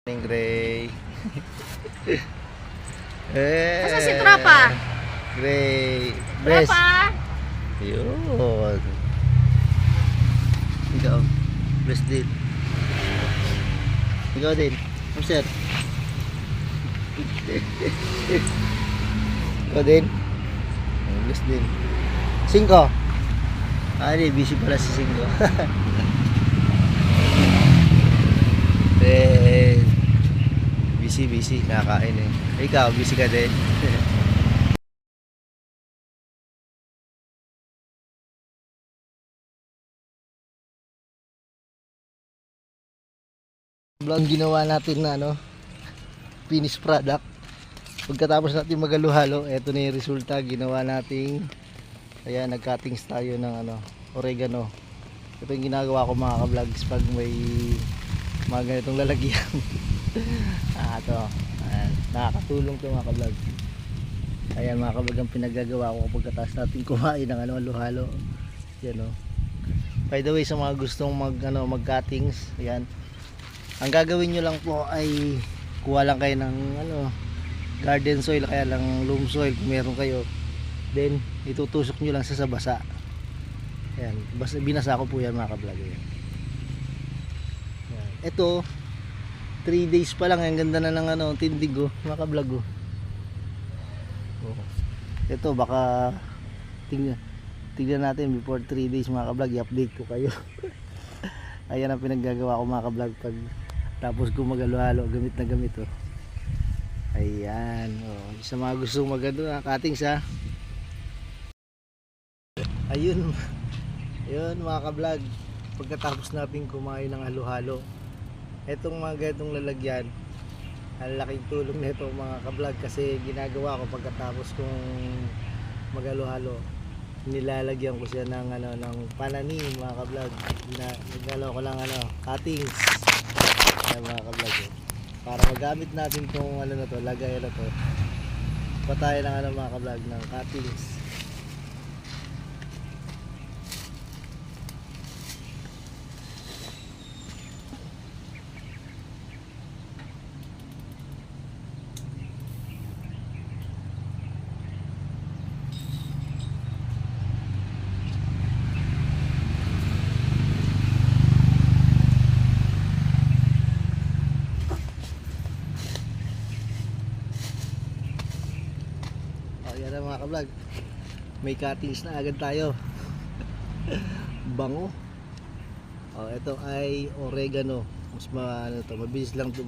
Gray. Asa si Tropa? Gray. Bless. Tropa? Yun. Ikaw. Bless din. Ikaw din. Sir. Ikaw din. Bless din. 5. Di busy pala si 5. Busy, nakakain eh. Ikaw, busy ka din. Ang ginawa natin na finished product. Pagkatapos natin magaluhalo, eto na yung resulta. Ginawa nating, ayan, nag-cuttings tayo ng oregano. Ito yung ginagawa ko mga ka-vlogs pag may mga ganitong lalagyan. Ito, nakakatulong to mga ka-vlog. Ayan mga ka-vlog, ang pinagagawa ko pagkatapos natin kumain ng halo-halo. Yan o. By the way, sa mga gustong mag-cuttings, ayan, ang gagawin nyo lang po ay kuha lang kayo ng garden soil, kaya lang loam soil kung meron kayo. Then itutusok nyo lang sa basa. Ayan, binasa ko po yan mga ka-vlog. Ito 3 days pa lang, ang ganda na ng tindig mga ka-vlog. Ito baka tingnan natin before 3 days mga ka-vlog, i-update ko kayo. Ayan ang pinaggagawa ko mga ka-vlog pag tapos ko mag-halo-halo, gamit na gamit Ayan, sa mga gustong cuttings ayun mga ka-vlog, pagkatapos natin kumain ng halo-halo, etong mga ganitong lalagyan, ang laking tulong nito mga ka-vlog, kasi ginagawa ko pagkatapos kong mag-halo-halo, nilalagyan ko siya ng pananim mga ka-vlog. Naglalagay ko lang cuttings. Ayan mga ka-vlog, para magamit natin tong lagay na to, patay ng mga ka-vlog ng cuttings. Yan mga ka-vlog, may cuttings na agad tayo. Bango. Ito ay oregano. Mas mabilis lang ito